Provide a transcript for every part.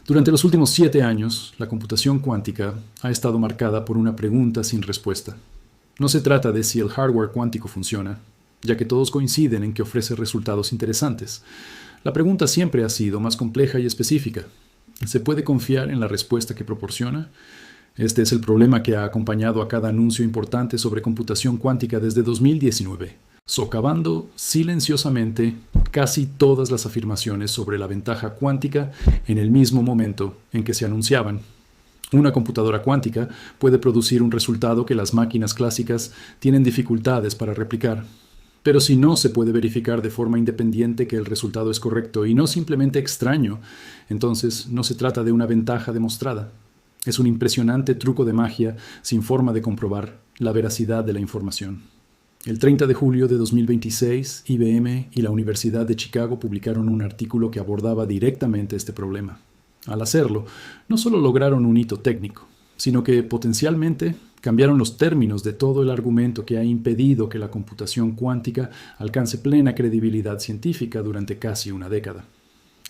Durante los últimos 7 años, la computación cuántica ha estado marcada por una pregunta sin respuesta. No se trata de si el hardware cuántico funciona, ya que todos coinciden en que ofrece resultados interesantes. La pregunta siempre ha sido más compleja y específica. ¿Se puede confiar en la respuesta que proporciona? Este es el problema que ha acompañado a cada anuncio importante sobre computación cuántica desde 2019, socavando silenciosamente casi todas las afirmaciones sobre la ventaja cuántica en el mismo momento en que se anunciaban. Una computadora cuántica puede producir un resultado que las máquinas clásicas tienen dificultades para replicar. Pero si no se puede verificar de forma independiente que el resultado es correcto y no simplemente extraño, entonces no se trata de una ventaja demostrada. Es un impresionante truco de magia sin forma de comprobar la veracidad de la información. El 30 de julio de 2026, IBM y la Universidad de Chicago publicaron un artículo que abordaba directamente este problema. Al hacerlo, no solo lograron un hito técnico, sino que potencialmente cambiaron los términos de todo el argumento que ha impedido que la computación cuántica alcance plena credibilidad científica durante casi una década.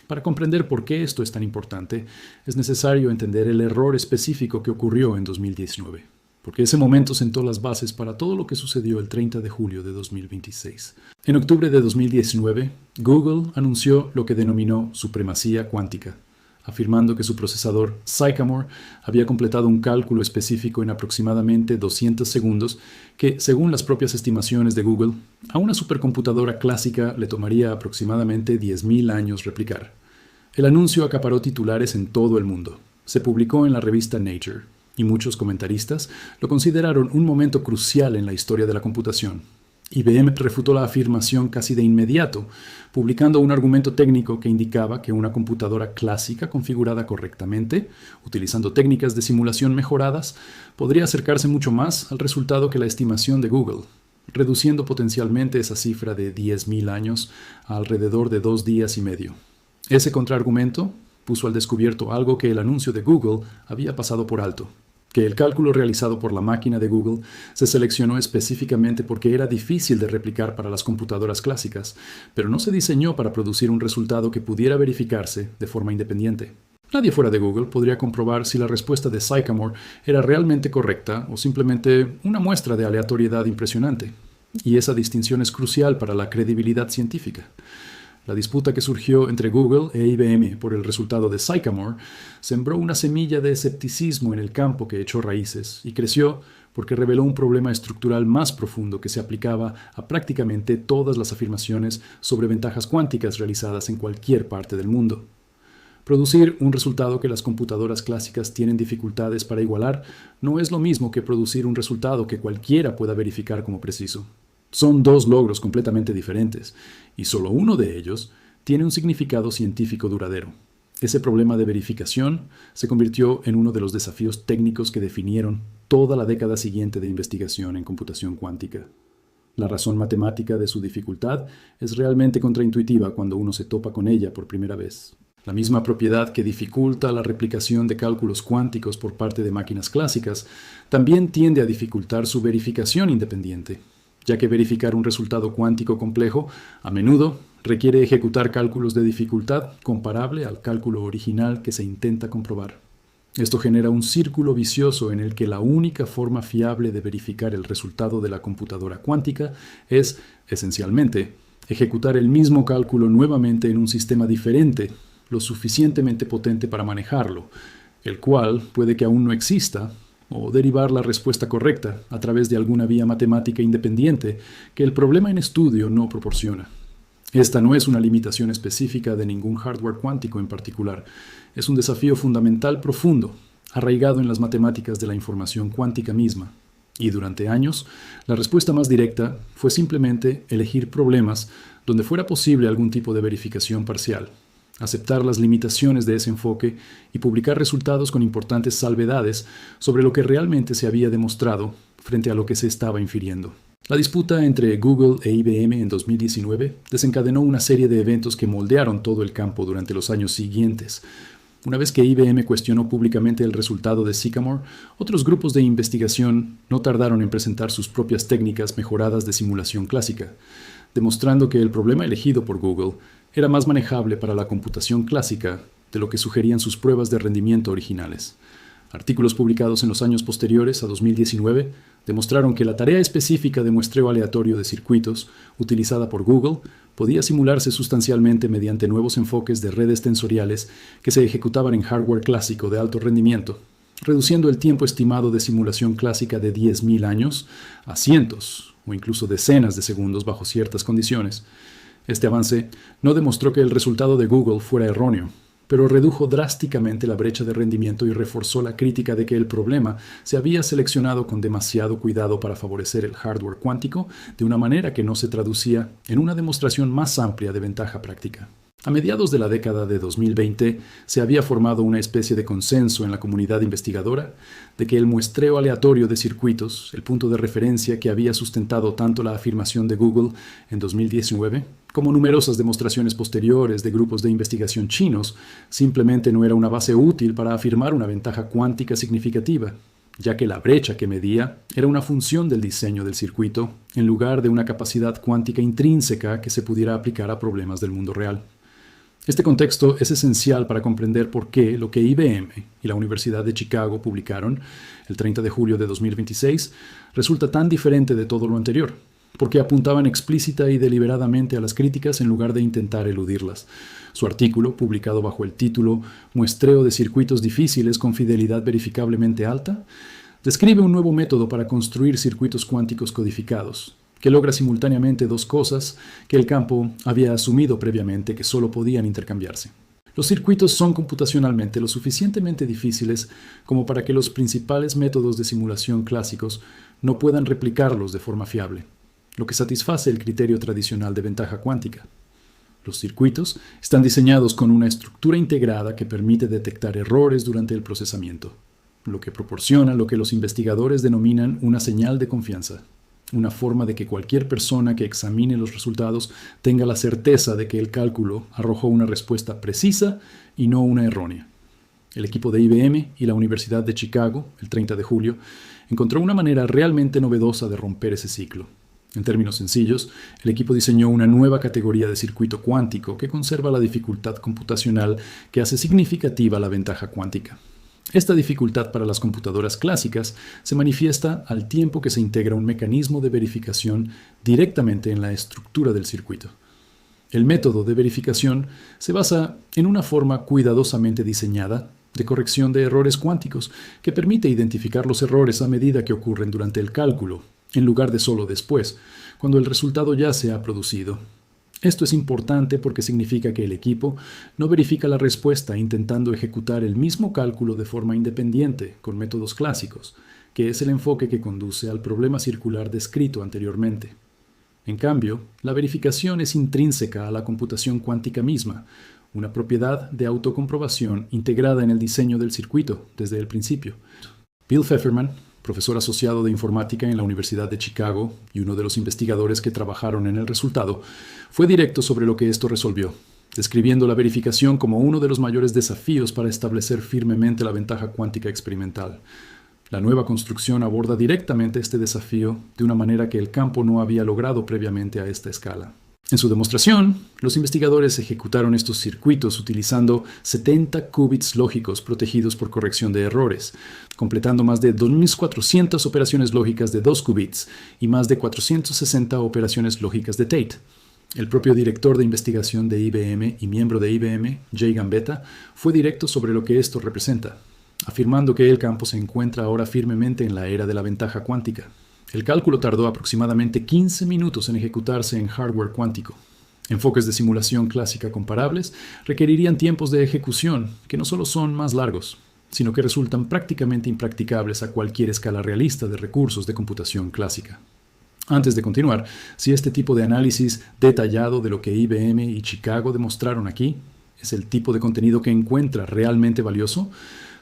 Para comprender por qué esto es tan importante, es necesario entender el error específico que ocurrió en 2019, porque ese momento sentó las bases para todo lo que sucedió el 30 de julio de 2026. En octubre de 2019, Google anunció lo que denominó supremacía cuántica, afirmando que su procesador Sycamore había completado un cálculo específico en aproximadamente 200 segundos que, según las propias estimaciones de Google, a una supercomputadora clásica le tomaría aproximadamente 10.000 años replicar. El anuncio acaparó titulares en todo el mundo. Se publicó en la revista Nature, y muchos comentaristas lo consideraron un momento crucial en la historia de la computación. IBM refutó la afirmación casi de inmediato, publicando un argumento técnico que indicaba que una computadora clásica configurada correctamente, utilizando técnicas de simulación mejoradas, podría acercarse mucho más al resultado que la estimación de Google, reduciendo potencialmente esa cifra de 10.000 años a alrededor de 2 días y medio. Ese contraargumento puso al descubierto algo que el anuncio de Google había pasado por alto: que el cálculo realizado por la máquina de Google se seleccionó específicamente porque era difícil de replicar para las computadoras clásicas, pero no se diseñó para producir un resultado que pudiera verificarse de forma independiente. Nadie fuera de Google podría comprobar si la respuesta de Sycamore era realmente correcta o simplemente una muestra de aleatoriedad impresionante. Y esa distinción es crucial para la credibilidad científica. La disputa que surgió entre Google e IBM por el resultado de Sycamore sembró una semilla de escepticismo en el campo que echó raíces y creció porque reveló un problema estructural más profundo que se aplicaba a prácticamente todas las afirmaciones sobre ventajas cuánticas realizadas en cualquier parte del mundo. Producir un resultado que las computadoras clásicas tienen dificultades para igualar no es lo mismo que producir un resultado que cualquiera pueda verificar como preciso. Son 2 logros completamente diferentes, y solo uno de ellos tiene un significado científico duradero. Ese problema de verificación se convirtió en uno de los desafíos técnicos que definieron toda la década siguiente de investigación en computación cuántica. La razón matemática de su dificultad es realmente contraintuitiva cuando uno se topa con ella por primera vez. La misma propiedad que dificulta la replicación de cálculos cuánticos por parte de máquinas clásicas también tiende a dificultar su verificación independiente, ya que verificar un resultado cuántico complejo a menudo requiere ejecutar cálculos de dificultad comparable al cálculo original que se intenta comprobar. Esto genera un círculo vicioso en el que la única forma fiable de verificar el resultado de la computadora cuántica es, esencialmente, ejecutar el mismo cálculo nuevamente en un sistema diferente, lo suficientemente potente para manejarlo, el cual puede que aún no exista, o derivar la respuesta correcta a través de alguna vía matemática independiente que el problema en estudio no proporciona. Esta no es una limitación específica de ningún hardware cuántico en particular. Es un desafío fundamental profundo, arraigado en las matemáticas de la información cuántica misma. Y durante años, la respuesta más directa fue simplemente elegir problemas donde fuera posible algún tipo de verificación parcial, aceptar las limitaciones de ese enfoque y publicar resultados con importantes salvedades sobre lo que realmente se había demostrado frente a lo que se estaba infiriendo. La disputa entre Google e IBM en 2019 desencadenó una serie de eventos que moldearon todo el campo durante los años siguientes. Una vez que IBM cuestionó públicamente el resultado de Sycamore, otros grupos de investigación no tardaron en presentar sus propias técnicas mejoradas de simulación clásica, demostrando que el problema elegido por Google era más manejable para la computación clásica, de lo que sugerían sus pruebas de rendimiento originales. Artículos publicados en los años posteriores a 2019 demostraron que la tarea específica de muestreo aleatorio de circuitos, utilizada por Google, podía simularse sustancialmente mediante nuevos enfoques de redes tensoriales que se ejecutaban en hardware clásico de alto rendimiento, reduciendo el tiempo estimado de simulación clásica de 10.000 años a cientos o incluso decenas de segundos bajo ciertas condiciones. Este avance no demostró que el resultado de Google fuera erróneo, pero redujo drásticamente la brecha de rendimiento y reforzó la crítica de que el problema se había seleccionado con demasiado cuidado para favorecer el hardware cuántico de una manera que no se traducía en una demostración más amplia de ventaja práctica. A mediados de la década de 2020 se había formado una especie de consenso en la comunidad investigadora de que el muestreo aleatorio de circuitos, el punto de referencia que había sustentado tanto la afirmación de Google en 2019 como numerosas demostraciones posteriores de grupos de investigación chinos, simplemente no era una base útil para afirmar una ventaja cuántica significativa, ya que la brecha que medía era una función del diseño del circuito en lugar de una capacidad cuántica intrínseca que se pudiera aplicar a problemas del mundo real. Este contexto es esencial para comprender por qué lo que IBM y la Universidad de Chicago publicaron el 30 de julio de 2026 resulta tan diferente de todo lo anterior, porque apuntaban explícita y deliberadamente a las críticas en lugar de intentar eludirlas. Su artículo, publicado bajo el título Muestreo de circuitos difíciles con fidelidad verificablemente alta, describe un nuevo método para construir circuitos cuánticos codificados, que logra simultáneamente dos cosas que el campo había asumido previamente que solo podían intercambiarse. Los circuitos son computacionalmente lo suficientemente difíciles como para que los principales métodos de simulación clásicos no puedan replicarlos de forma fiable, lo que satisface el criterio tradicional de ventaja cuántica. Los circuitos están diseñados con una estructura integrada que permite detectar errores durante el procesamiento, lo que proporciona lo que los investigadores denominan una señal de confianza. Una forma de que cualquier persona que examine los resultados tenga la certeza de que el cálculo arrojó una respuesta precisa y no una errónea. El equipo de IBM y la Universidad de Chicago, el 30 de julio, encontró una manera realmente novedosa de romper ese ciclo. En términos sencillos, el equipo diseñó una nueva categoría de circuito cuántico que conserva la dificultad computacional que hace significativa la ventaja cuántica. Esta dificultad para las computadoras clásicas se manifiesta al tiempo que se integra un mecanismo de verificación directamente en la estructura del circuito. El método de verificación se basa en una forma cuidadosamente diseñada de corrección de errores cuánticos que permite identificar los errores a medida que ocurren durante el cálculo, en lugar de solo después, cuando el resultado ya se ha producido. Esto es importante porque significa que el equipo no verifica la respuesta intentando ejecutar el mismo cálculo de forma independiente con métodos clásicos, que es el enfoque que conduce al problema circular descrito anteriormente. En cambio, la verificación es intrínseca a la computación cuántica misma, una propiedad de autocomprobación integrada en el diseño del circuito desde el principio. Bill Pfefferman, profesor asociado de informática en la Universidad de Chicago y uno de los investigadores que trabajaron en el resultado, fue directo sobre lo que esto resolvió, describiendo la verificación como uno de los mayores desafíos para establecer firmemente la ventaja cuántica experimental. La nueva construcción aborda directamente este desafío de una manera que el campo no había logrado previamente a esta escala. En su demostración, los investigadores ejecutaron estos circuitos utilizando 70 qubits lógicos protegidos por corrección de errores, completando más de 2.400 operaciones lógicas de 2 qubits y más de 460 operaciones lógicas de Tate. El propio director de investigación de IBM y miembro de IBM, Jay Gambetta, fue directo sobre lo que esto representa, afirmando que el campo se encuentra ahora firmemente en la era de la ventaja cuántica. El cálculo tardó aproximadamente 15 minutos en ejecutarse en hardware cuántico. Enfoques de simulación clásica comparables requerirían tiempos de ejecución que no solo son más largos, sino que resultan prácticamente impracticables a cualquier escala realista de recursos de computación clásica. Antes de continuar, si este tipo de análisis detallado de lo que IBM y Chicago demostraron aquí es el tipo de contenido que encuentra realmente valioso,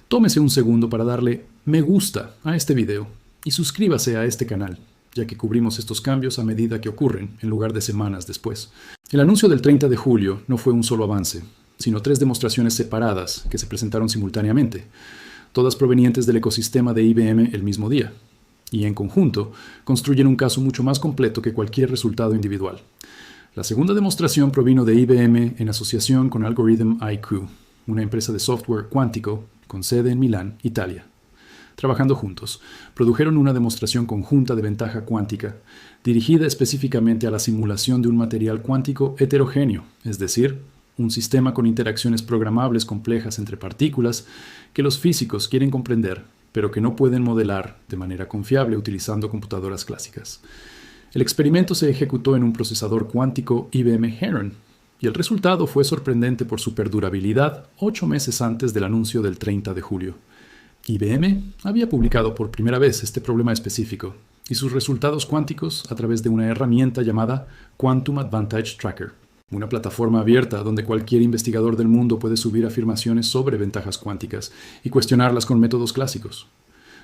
tómese un segundo para darle me gusta a este video y suscríbase a este canal, ya que cubrimos estos cambios a medida que ocurren, en lugar de semanas después. El anuncio del 30 de julio no fue un solo avance, sino 3 demostraciones separadas que se presentaron simultáneamente, todas provenientes del ecosistema de IBM el mismo día, y en conjunto construyen un caso mucho más completo que cualquier resultado individual. La segunda demostración provino de IBM en asociación con Algorithm IQ, una empresa de software cuántico con sede en Milán, Italia. Trabajando juntos, produjeron una demostración conjunta de ventaja cuántica, dirigida específicamente a la simulación de un material cuántico heterogéneo, es decir, un sistema con interacciones programables complejas entre partículas que los físicos quieren comprender, pero que no pueden modelar de manera confiable utilizando computadoras clásicas. El experimento se ejecutó en un procesador cuántico IBM Heron, y el resultado fue sorprendente por su perdurabilidad 8 meses antes del anuncio del 30 de julio. IBM había publicado por primera vez este problema específico y sus resultados cuánticos a través de una herramienta llamada Quantum Advantage Tracker, una plataforma abierta donde cualquier investigador del mundo puede subir afirmaciones sobre ventajas cuánticas y cuestionarlas con métodos clásicos.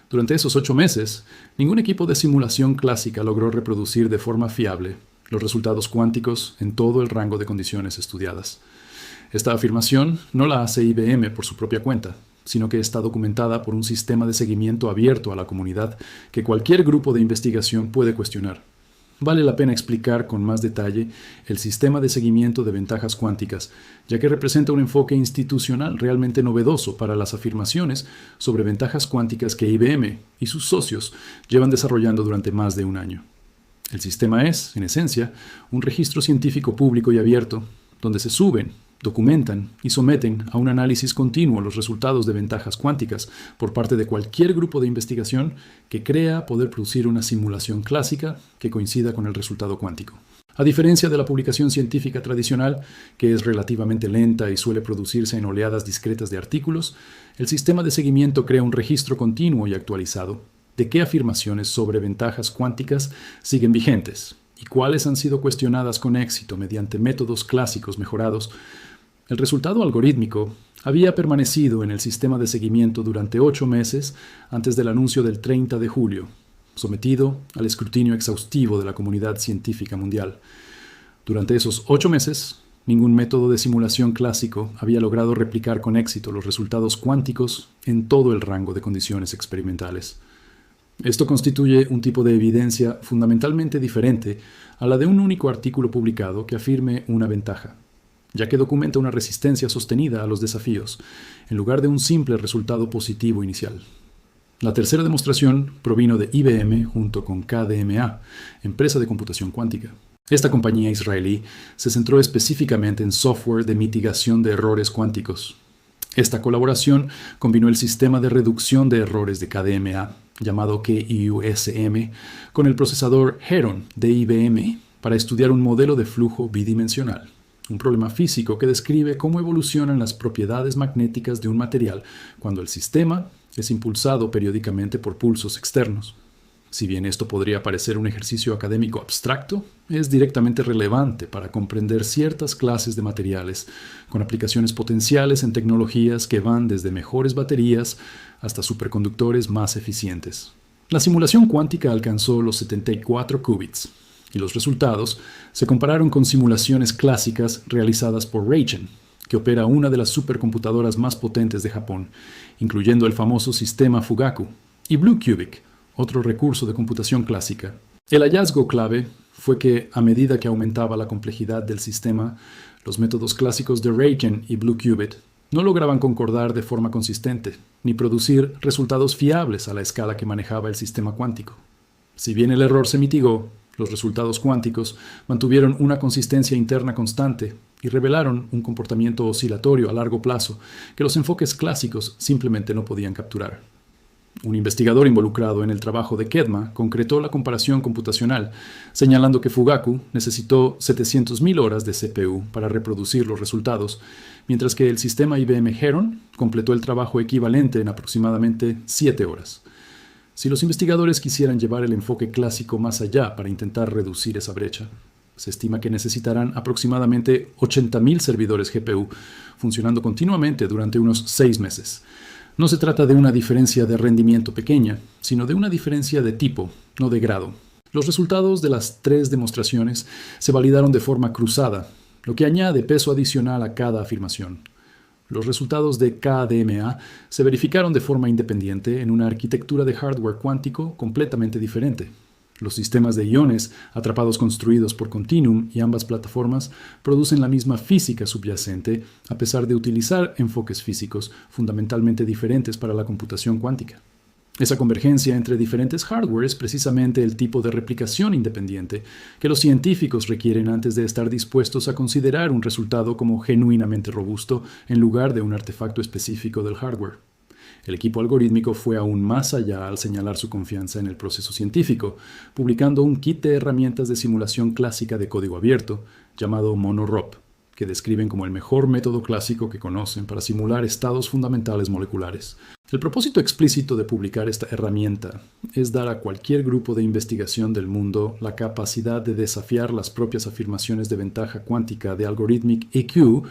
Durante esos 8 meses, ningún equipo de simulación clásica logró reproducir de forma fiable los resultados cuánticos en todo el rango de condiciones estudiadas. Esta afirmación no la hace IBM por su propia cuenta, sino que está documentada por un sistema de seguimiento abierto a la comunidad que cualquier grupo de investigación puede cuestionar. Vale la pena explicar con más detalle el sistema de seguimiento de ventajas cuánticas, ya que representa un enfoque institucional realmente novedoso para las afirmaciones sobre ventajas cuánticas que IBM y sus socios llevan desarrollando durante más de un año. El sistema es, en esencia, un registro científico público y abierto, donde se suben, documentan y someten a un análisis continuo los resultados de ventajas cuánticas por parte de cualquier grupo de investigación que crea poder producir una simulación clásica que coincida con el resultado cuántico. A diferencia de la publicación científica tradicional, que es relativamente lenta y suele producirse en oleadas discretas de artículos, el sistema de seguimiento crea un registro continuo y actualizado de qué afirmaciones sobre ventajas cuánticas siguen vigentes y cuáles han sido cuestionadas con éxito mediante métodos clásicos mejorados. El resultado algorítmico había permanecido en el sistema de seguimiento durante 8 meses antes del anuncio del 30 de julio, sometido al escrutinio exhaustivo de la comunidad científica mundial. Durante esos 8 meses, ningún método de simulación clásico había logrado replicar con éxito los resultados cuánticos en todo el rango de condiciones experimentales. Esto constituye un tipo de evidencia fundamentalmente diferente a la de un único artículo publicado que afirme una ventaja, ya que documenta una resistencia sostenida a los desafíos, en lugar de un simple resultado positivo inicial. La tercera demostración provino de IBM junto con KDMA, empresa de computación cuántica. Esta compañía israelí se centró específicamente en software de mitigación de errores cuánticos. Esta colaboración combinó el sistema de reducción de errores de KDMA, llamado QUSM, con el procesador Heron de IBM para estudiar un modelo de flujo bidimensional, un problema físico que describe cómo evolucionan las propiedades magnéticas de un material cuando el sistema es impulsado periódicamente por pulsos externos. Si bien esto podría parecer un ejercicio académico abstracto, es directamente relevante para comprender ciertas clases de materiales, con aplicaciones potenciales en tecnologías que van desde mejores baterías hasta superconductores más eficientes. La simulación cuántica alcanzó los 74 qubits, y los resultados se compararon con simulaciones clásicas realizadas por RayGen, que opera una de las supercomputadoras más potentes de Japón, incluyendo el famoso sistema Fugaku, y Blue Cubic, otro recurso de computación clásica. El hallazgo clave fue que, a medida que aumentaba la complejidad del sistema, los métodos clásicos de RayGen y Blue Qubit no lograban concordar de forma consistente, ni producir resultados fiables a la escala que manejaba el sistema cuántico. Si bien el error se mitigó, los resultados cuánticos mantuvieron una consistencia interna constante y revelaron un comportamiento oscilatorio a largo plazo que los enfoques clásicos simplemente no podían capturar. Un investigador involucrado en el trabajo de Kedma concretó la comparación computacional, señalando que Fugaku necesitó 700.000 horas de CPU para reproducir los resultados, mientras que el sistema IBM Heron completó el trabajo equivalente en aproximadamente 7 horas. Si los investigadores quisieran llevar el enfoque clásico más allá para intentar reducir esa brecha, se estima que necesitarán aproximadamente 80.000 servidores GPU funcionando continuamente durante unos 6 meses. No se trata de una diferencia de rendimiento pequeña, sino de una diferencia de tipo, no de grado. Los resultados de las 3 demostraciones se validaron de forma cruzada, lo que añade peso adicional a cada afirmación. Los resultados de KDMA se verificaron de forma independiente en una arquitectura de hardware cuántico completamente diferente. Los sistemas de iones atrapados construidos por Continuum y ambas plataformas producen la misma física subyacente a pesar de utilizar enfoques físicos fundamentalmente diferentes para la computación cuántica. Esa convergencia entre diferentes hardware es precisamente el tipo de replicación independiente que los científicos requieren antes de estar dispuestos a considerar un resultado como genuinamente robusto en lugar de un artefacto específico del hardware. El equipo algorítmico fue aún más allá al señalar su confianza en el proceso científico, publicando un kit de herramientas de simulación clásica de código abierto llamado MonoROP, que describen como el mejor método clásico que conocen para simular estados fundamentales moleculares. El propósito explícito de publicar esta herramienta es dar a cualquier grupo de investigación del mundo la capacidad de desafiar las propias afirmaciones de ventaja cuántica de Algorithmic EQ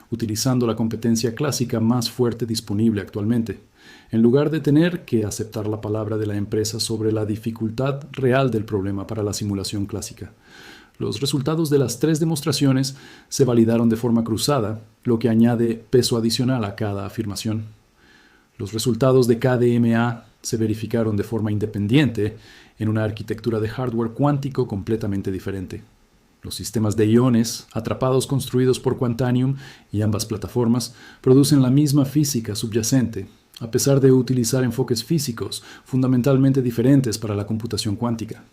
utilizando la competencia clásica más fuerte disponible actualmente, en lugar de tener que aceptar la palabra de la empresa sobre la dificultad real del problema para la simulación clásica. Los resultados de las 3 demostraciones se validaron de forma cruzada, lo que añade peso adicional a cada afirmación. Los resultados de KDMA se verificaron de forma independiente en una arquitectura de hardware cuántico completamente diferente. Los sistemas de iones atrapados construidos por Quantanium y ambas plataformas producen la misma física subyacente, a pesar de utilizar enfoques físicos fundamentalmente diferentes para la computación cuántica.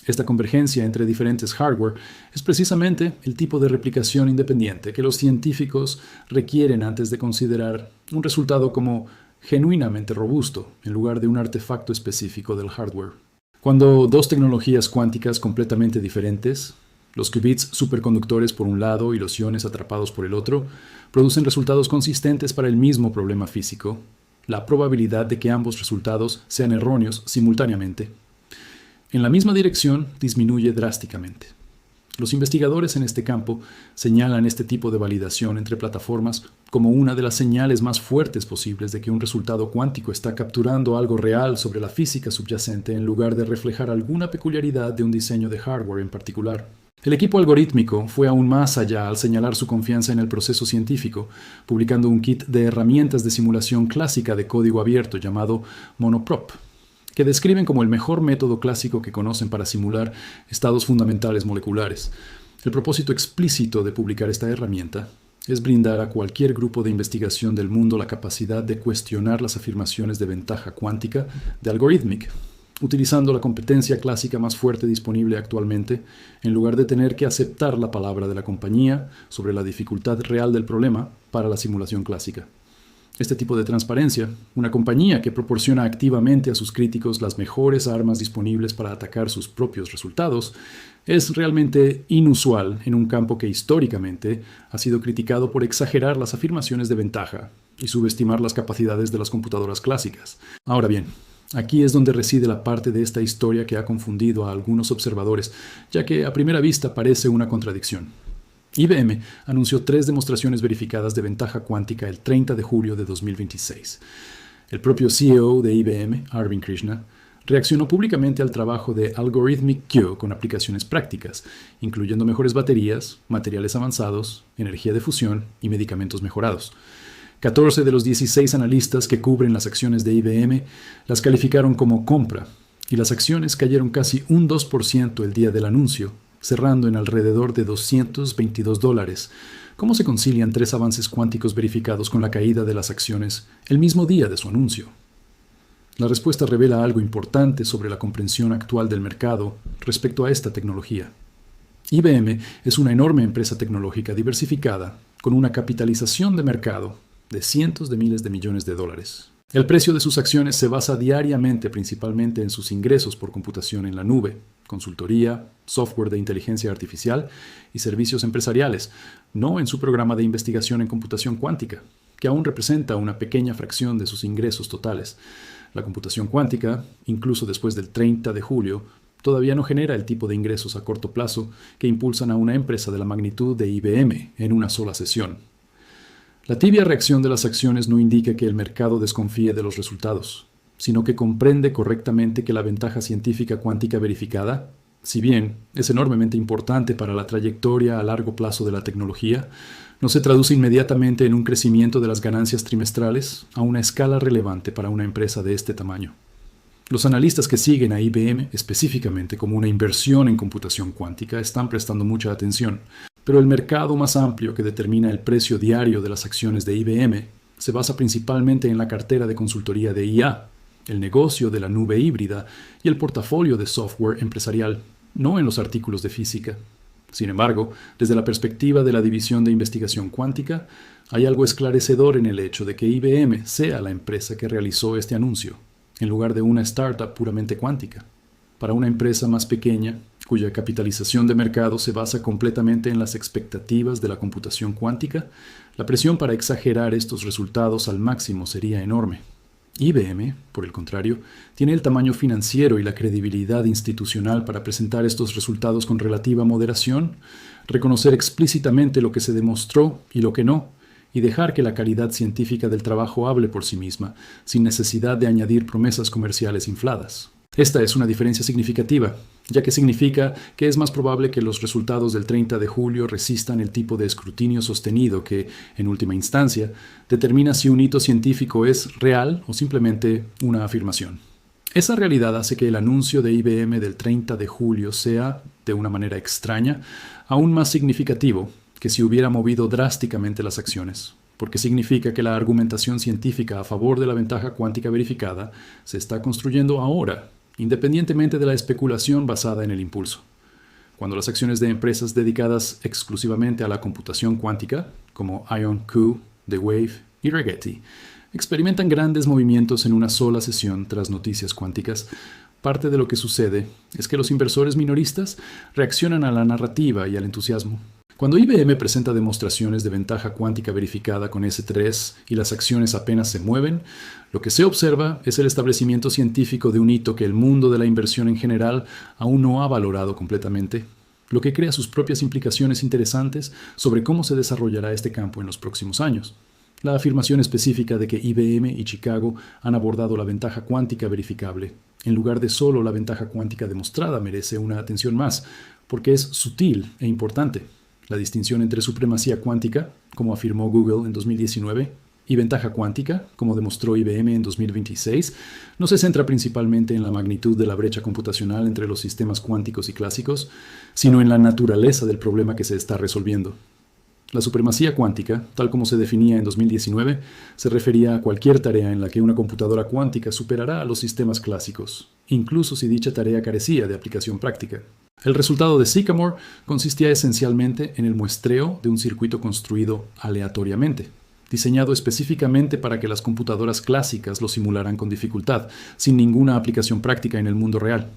Esta convergencia entre diferentes hardware es precisamente el tipo de replicación independiente que los científicos requieren antes de considerar un resultado como genuinamente robusto en lugar de un artefacto específico del hardware. Cuando 2 tecnologías cuánticas completamente diferentes, los qubits superconductores por un lado y los iones atrapados por el otro, producen resultados consistentes para el mismo problema físico, la probabilidad de que ambos resultados sean erróneos simultáneamente en la misma dirección disminuye drásticamente. Los investigadores en este campo señalan este tipo de validación entre plataformas como una de las señales más fuertes posibles de que un resultado cuántico está capturando algo real sobre la física subyacente en lugar de reflejar alguna peculiaridad de un diseño de hardware en particular. El equipo algorítmico fue aún más allá al señalar su confianza en el proceso científico, publicando un kit de herramientas de simulación clásica de código abierto llamado MonoProp, que describen como el mejor método clásico que conocen para simular estados fundamentales moleculares. El propósito explícito de publicar esta herramienta es brindar a cualquier grupo de investigación del mundo la capacidad de cuestionar las afirmaciones de ventaja cuántica de Algorithmic, utilizando la competencia clásica más fuerte disponible actualmente, en lugar de tener que aceptar la palabra de la compañía sobre la dificultad real del problema para la simulación clásica. Este tipo de transparencia, una compañía que proporciona activamente a sus críticos las mejores armas disponibles para atacar sus propios resultados, es realmente inusual en un campo que históricamente ha sido criticado por exagerar las afirmaciones de ventaja y subestimar las capacidades de las computadoras clásicas. Ahora bien, aquí es donde reside la parte de esta historia que ha confundido a algunos observadores, ya que a primera vista parece una contradicción. IBM anunció 3 demostraciones verificadas de ventaja cuántica el 30 de julio de 2026. El propio CEO de IBM, Arvind Krishna, reaccionó públicamente al trabajo de Algorithmic Q con aplicaciones prácticas, incluyendo mejores baterías, materiales avanzados, energía de fusión y medicamentos mejorados. 14 de los 16 analistas que cubren las acciones de IBM las calificaron como compra, y las acciones cayeron casi un 2% el día del anuncio, cerrando en alrededor de $222. ¿Cómo se concilian 3 avances cuánticos verificados con la caída de las acciones el mismo día de su anuncio? La respuesta revela algo importante sobre la comprensión actual del mercado respecto a esta tecnología. IBM es una enorme empresa tecnológica diversificada con una capitalización de mercado de cientos de miles de millones de dólares. El precio de sus acciones se basa diariamente principalmente en sus ingresos por computación en la nube, consultoría, software de inteligencia artificial y servicios empresariales, no en su programa de investigación en computación cuántica, que aún representa una pequeña fracción de sus ingresos totales. La computación cuántica, incluso después del 30 de julio, todavía no genera el tipo de ingresos a corto plazo que impulsan a una empresa de la magnitud de IBM en una sola sesión. La tibia reacción de las acciones no indica que el mercado desconfíe de los resultados, sino que comprende correctamente que la ventaja científica cuántica verificada, si bien es enormemente importante para la trayectoria a largo plazo de la tecnología, no se traduce inmediatamente en un crecimiento de las ganancias trimestrales a una escala relevante para una empresa de este tamaño. Los analistas que siguen a IBM específicamente como una inversión en computación cuántica están prestando mucha atención, pero el mercado más amplio que determina el precio diario de las acciones de IBM se basa principalmente en la cartera de consultoría de IA, el negocio de la nube híbrida y el portafolio de software empresarial, no en los artículos de física. Sin embargo, desde la perspectiva de la División de Investigación Cuántica, hay algo esclarecedor en el hecho de que IBM sea la empresa que realizó este anuncio, en lugar de una startup puramente cuántica. Para una empresa más pequeña, cuya capitalización de mercado se basa completamente en las expectativas de la computación cuántica, la presión para exagerar estos resultados al máximo sería enorme. IBM, por el contrario, tiene el tamaño financiero y la credibilidad institucional para presentar estos resultados con relativa moderación, reconocer explícitamente lo que se demostró y lo que no, y dejar que la calidad científica del trabajo hable por sí misma, sin necesidad de añadir promesas comerciales infladas. Esta es una diferencia significativa, ya que significa que es más probable que los resultados del 30 de julio resistan el tipo de escrutinio sostenido que, en última instancia, determina si un hito científico es real o simplemente una afirmación. Esa realidad hace que el anuncio de IBM del 30 de julio sea, de una manera extraña, aún más significativo que si hubiera movido drásticamente las acciones, porque significa que la argumentación científica a favor de la ventaja cuántica verificada se está construyendo ahora, independientemente de la especulación basada en el impulso. Cuando las acciones de empresas dedicadas exclusivamente a la computación cuántica, como IonQ, The Wave y Rigetti, experimentan grandes movimientos en una sola sesión tras noticias cuánticas, parte de lo que sucede es que los inversores minoristas reaccionan a la narrativa y al entusiasmo. Cuando IBM presenta demostraciones de ventaja cuántica verificada con S3 y las acciones apenas se mueven, lo que se observa es el establecimiento científico de un hito que el mundo de la inversión en general aún no ha valorado completamente, lo que crea sus propias implicaciones interesantes sobre cómo se desarrollará este campo en los próximos años. La afirmación específica de que IBM y Chicago han abordado la ventaja cuántica verificable, en lugar de solo la ventaja cuántica demostrada, merece una atención más, porque es sutil e importante. La distinción entre supremacía cuántica, como afirmó Google en 2019, y ventaja cuántica, como demostró IBM en 2026, no se centra principalmente en la magnitud de la brecha computacional entre los sistemas cuánticos y clásicos, sino en la naturaleza del problema que se está resolviendo. La supremacía cuántica, tal como se definía en 2019, se refería a cualquier tarea en la que una computadora cuántica superará a los sistemas clásicos, incluso si dicha tarea carecía de aplicación práctica. El resultado de Sycamore consistía esencialmente en el muestreo de un circuito construido aleatoriamente, diseñado específicamente para que las computadoras clásicas lo simularan con dificultad, sin ninguna aplicación práctica en el mundo real.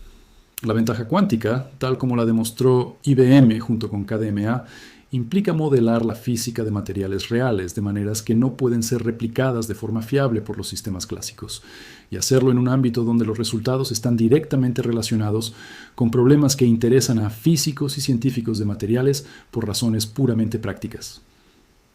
La ventaja cuántica, tal como la demostró IBM junto con KDMA, implica modelar la física de materiales reales de maneras que no pueden ser replicadas de forma fiable por los sistemas clásicos, y hacerlo en un ámbito donde los resultados están directamente relacionados con problemas que interesan a físicos y científicos de materiales por razones puramente prácticas.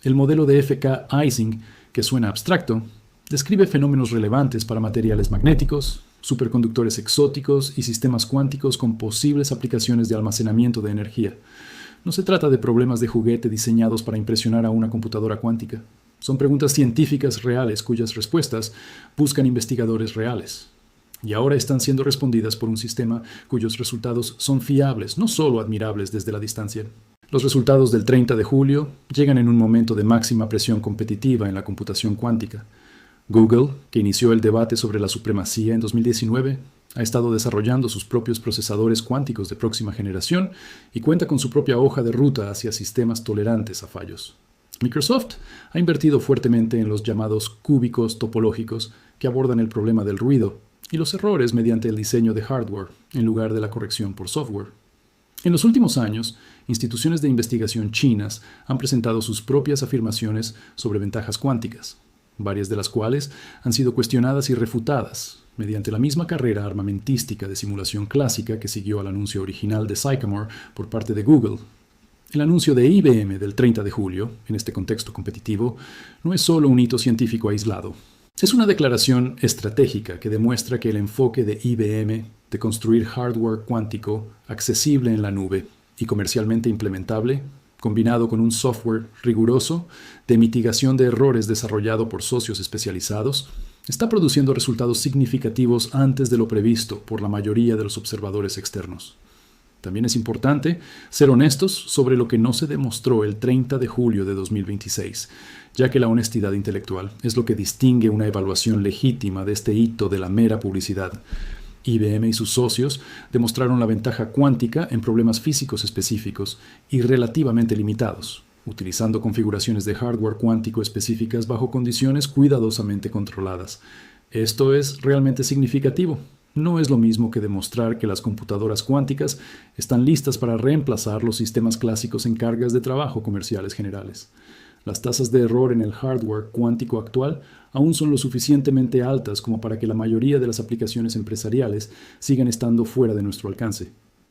El modelo de F.K. Ising, que suena abstracto, describe fenómenos relevantes para materiales magnéticos, superconductores exóticos y sistemas cuánticos con posibles aplicaciones de almacenamiento de energía. No se trata de problemas de juguete diseñados para impresionar a una computadora cuántica. Son preguntas científicas reales cuyas respuestas buscan investigadores reales. Y ahora están siendo respondidas por un sistema cuyos resultados son fiables, no solo admirables desde la distancia. Los resultados del 30 de julio llegan en un momento de máxima presión competitiva en la computación cuántica. Google, que inició el debate sobre la supremacía en 2019, ha estado desarrollando sus propios procesadores cuánticos de próxima generación y cuenta con su propia hoja de ruta hacia sistemas tolerantes a fallos. Microsoft ha invertido fuertemente en los llamados cúbicos topológicos que abordan el problema del ruido y los errores mediante el diseño de hardware en lugar de la corrección por software. En los últimos años, instituciones de investigación chinas han presentado sus propias afirmaciones sobre ventajas cuánticas, varias de las cuales han sido cuestionadas y refutadas mediante la misma carrera armamentística de simulación clásica que siguió al anuncio original de Sycamore por parte de Google. El anuncio de IBM del 30 de julio, en este contexto competitivo, no es solo un hito científico aislado. Es una declaración estratégica que demuestra que el enfoque de IBM de construir hardware cuántico accesible en la nube y comercialmente implementable, combinado con un software riguroso de mitigación de errores desarrollado por socios especializados, está produciendo resultados significativos antes de lo previsto por la mayoría de los observadores externos. También es importante ser honestos sobre lo que no se demostró el 30 de julio de 2026, ya que la honestidad intelectual es lo que distingue una evaluación legítima de este hito de la mera publicidad. IBM y sus socios demostraron la ventaja cuántica en problemas físicos específicos y relativamente limitados, utilizando configuraciones de hardware cuántico específicas bajo condiciones cuidadosamente controladas. Esto es realmente significativo. No es lo mismo que demostrar que las computadoras cuánticas están listas para reemplazar los sistemas clásicos en cargas de trabajo comerciales generales. Las tasas de error en el hardware cuántico actual aún son lo suficientemente altas como para que la mayoría de las aplicaciones empresariales sigan estando fuera de nuestro alcance.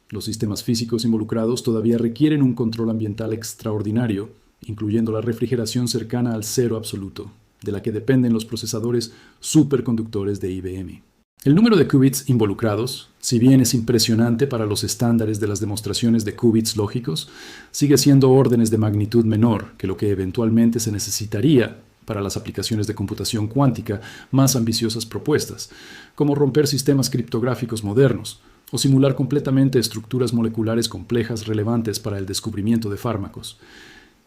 Los sistemas físicos involucrados todavía requieren un control ambiental extraordinario, incluyendo la refrigeración cercana al cero absoluto, de la que dependen los procesadores superconductores de IBM. El número de qubits involucrados, si bien es impresionante para los estándares de las demostraciones de qubits lógicos, sigue siendo órdenes de magnitud menor que lo que eventualmente se necesitaría para las aplicaciones de computación cuántica más ambiciosas propuestas, como romper sistemas criptográficos modernos o simular completamente estructuras moleculares complejas relevantes para el descubrimiento de fármacos.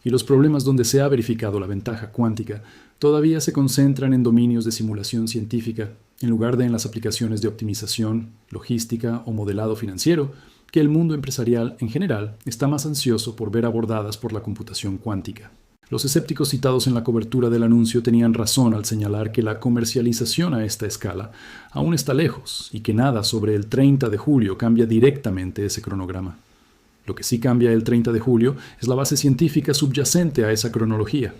Y los problemas donde se ha verificado la ventaja cuántica todavía se concentran en dominios de simulación científica, en lugar de en las aplicaciones de optimización, logística o modelado financiero, que el mundo empresarial en general está más ansioso por ver abordadas por la computación cuántica. Los escépticos citados en la cobertura del anuncio tenían razón al señalar que la comercialización a esta escala aún está lejos y que nada sobre el 30 de julio cambia directamente ese cronograma. Lo que sí cambia el 30 de julio es la base científica subyacente a esa cronología.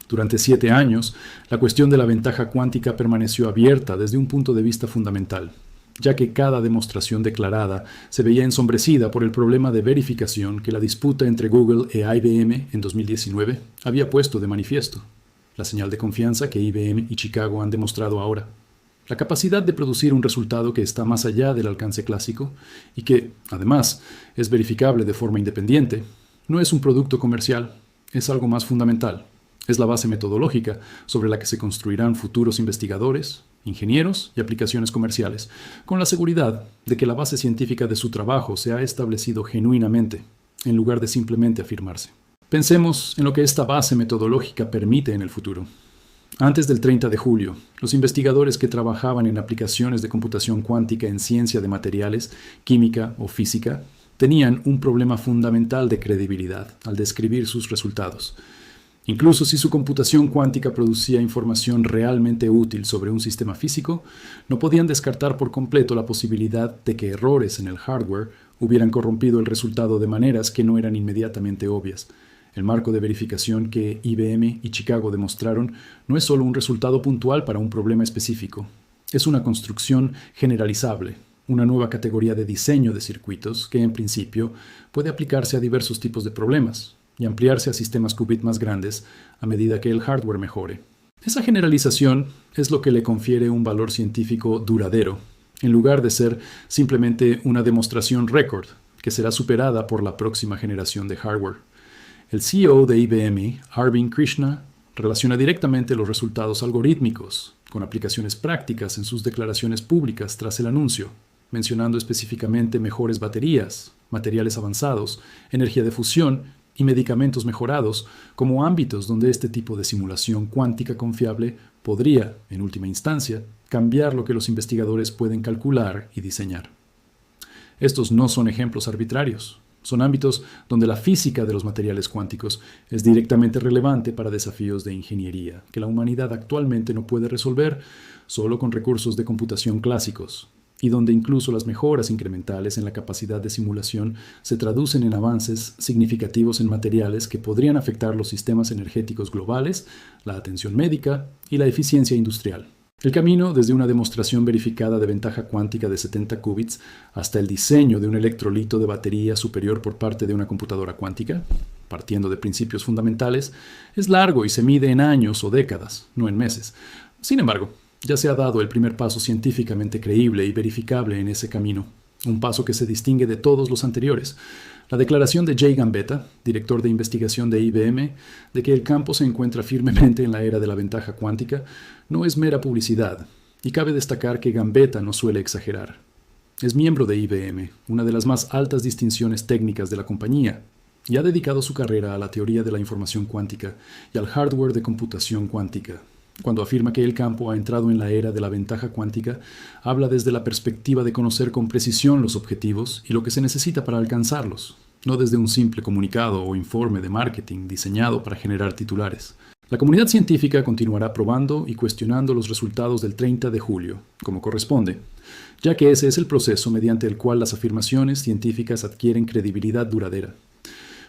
Durante 7 años, la cuestión de la ventaja cuántica permaneció abierta desde un punto de vista fundamental, ya que cada demostración declarada se veía ensombrecida por el problema de verificación que la disputa entre Google e IBM en 2019 había puesto de manifiesto, la señal de confianza que IBM y Chicago han demostrado ahora. La capacidad de producir un resultado que está más allá del alcance clásico y que, además, es verificable de forma independiente, no es un producto comercial, es algo más fundamental. Es la base metodológica sobre la que se construirán futuros investigadores, ingenieros y aplicaciones comerciales, con la seguridad de que la base científica de su trabajo se ha establecido genuinamente, en lugar de simplemente afirmarse. Pensemos en lo que esta base metodológica permite en el futuro. Antes del 30 de julio, los investigadores que trabajaban en aplicaciones de computación cuántica en ciencia de materiales, química o física, tenían un problema fundamental de credibilidad al describir sus resultados. Incluso si su computación cuántica producía información realmente útil sobre un sistema físico, no podían descartar por completo la posibilidad de que errores en el hardware hubieran corrompido el resultado de maneras que no eran inmediatamente obvias. El marco de verificación que IBM y Chicago demostraron no es solo un resultado puntual para un problema específico, es una construcción generalizable, una nueva categoría de diseño de circuitos que, en principio, puede aplicarse a diversos tipos de problemas y ampliarse a sistemas qubit más grandes a medida que el hardware mejore. Esa generalización es lo que le confiere un valor científico duradero, en lugar de ser simplemente una demostración récord que será superada por la próxima generación de hardware. El CEO de IBM, Arvind Krishna, relaciona directamente los resultados algorítmicos con aplicaciones prácticas en sus declaraciones públicas tras el anuncio, mencionando específicamente mejores baterías, materiales avanzados, energía de fusión y medicamentos mejorados como ámbitos donde este tipo de simulación cuántica confiable podría, en última instancia, cambiar lo que los investigadores pueden calcular y diseñar. Estos no son ejemplos arbitrarios. Son ámbitos donde la física de los materiales cuánticos es directamente relevante para desafíos de ingeniería que la humanidad actualmente no puede resolver solo con recursos de computación clásicos, y donde incluso las mejoras incrementales en la capacidad de simulación se traducen en avances significativos en materiales que podrían afectar los sistemas energéticos globales, la atención médica y la eficiencia industrial. El camino desde una demostración verificada de ventaja cuántica de 70 qubits hasta el diseño de un electrolito de batería superior por parte de una computadora cuántica, partiendo de principios fundamentales, es largo y se mide en años o décadas, no en meses. Sin embargo, ya se ha dado el primer paso científicamente creíble y verificable en ese camino. un paso que se distingue de todos los anteriores. La declaración de Jay Gambetta, director de investigación de IBM, de que el campo se encuentra firmemente en la era de la ventaja cuántica, no es mera publicidad, y cabe destacar que Gambetta no suele exagerar. Es miembro de IBM, una de las más altas distinciones técnicas de la compañía, y ha dedicado su carrera a la teoría de la información cuántica y al hardware de computación cuántica. Cuando afirma que el campo ha entrado en la era de la ventaja cuántica, habla desde la perspectiva de conocer con precisión los objetivos y lo que se necesita para alcanzarlos, no desde un simple comunicado o informe de marketing diseñado para generar titulares. La comunidad científica continuará probando y cuestionando los resultados del 30 de julio, como corresponde, ya que ese es el proceso mediante el cual las afirmaciones científicas adquieren credibilidad duradera.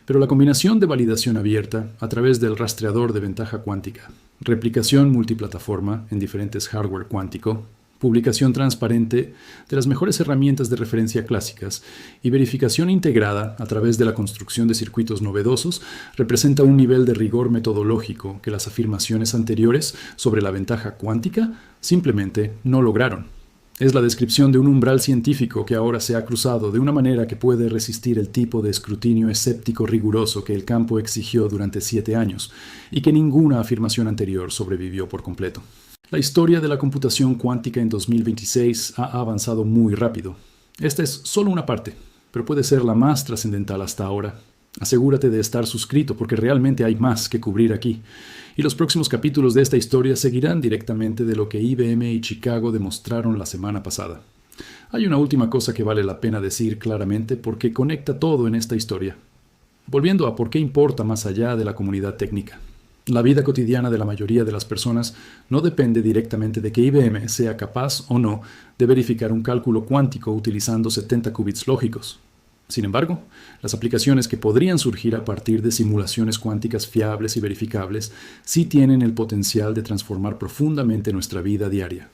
Pero la combinación de validación abierta a través del rastreador de ventaja cuántica, replicación multiplataforma en diferentes hardware cuántico, publicación transparente de las mejores herramientas de referencia clásicas y verificación integrada a través de la construcción de circuitos novedosos representa un nivel de rigor metodológico que las afirmaciones anteriores sobre la ventaja cuántica simplemente no lograron. Es la descripción de un umbral científico que ahora se ha cruzado de una manera que puede resistir el tipo de escrutinio escéptico riguroso que el campo exigió durante 7 años y que ninguna afirmación anterior sobrevivió por completo. La historia de la computación cuántica en 2026 ha avanzado muy rápido. Esta es solo una parte, pero puede ser la más trascendental hasta ahora. Asegúrate de estar suscrito porque realmente hay más que cubrir aquí. Y los próximos capítulos de esta historia seguirán directamente de lo que IBM y Chicago demostraron la semana pasada. Hay una última cosa que vale la pena decir claramente porque conecta todo en esta historia. Volviendo a por qué importa más allá de la comunidad técnica. La vida cotidiana de la mayoría de las personas no depende directamente de que IBM sea capaz o no de verificar un cálculo cuántico utilizando 70 qubits lógicos. Sin embargo, las aplicaciones que podrían surgir a partir de simulaciones cuánticas fiables y verificables sí tienen el potencial de transformar profundamente nuestra vida diaria.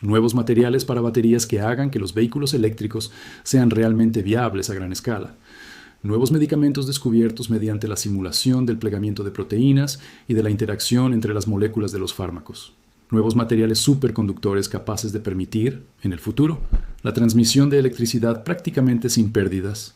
Nuevos materiales para baterías que hagan que los vehículos eléctricos sean realmente viables a gran escala. Nuevos medicamentos descubiertos mediante la simulación del plegamiento de proteínas y de la interacción entre las moléculas de los fármacos. Nuevos materiales superconductores capaces de permitir, en el futuro, la transmisión de electricidad prácticamente sin pérdidas.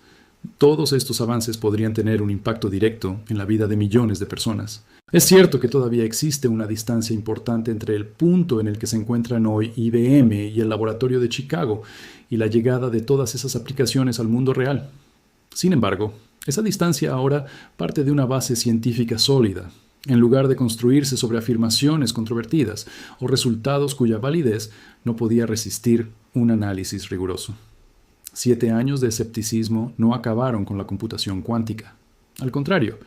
Todos estos avances podrían tener un impacto directo en la vida de millones de personas. Es cierto que todavía existe una distancia importante entre el punto en el que se encuentran hoy IBM y el laboratorio de Chicago y la llegada de todas esas aplicaciones al mundo real. Sin embargo, esa distancia ahora parte de una base científica sólida, en lugar de construirse sobre afirmaciones controvertidas o resultados cuya validez no podía resistir un análisis riguroso. 7 años de escepticismo no acabaron con la computación cuántica. Al contrario,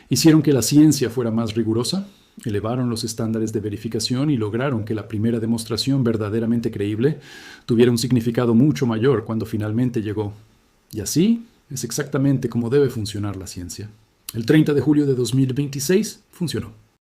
hicieron que la ciencia fuera más rigurosa, elevaron los estándares de verificación y lograron que la primera demostración verdaderamente creíble tuviera un significado mucho mayor cuando finalmente llegó. Y así es exactamente como debe funcionar la ciencia. El 30 de julio de 2026 funcionó.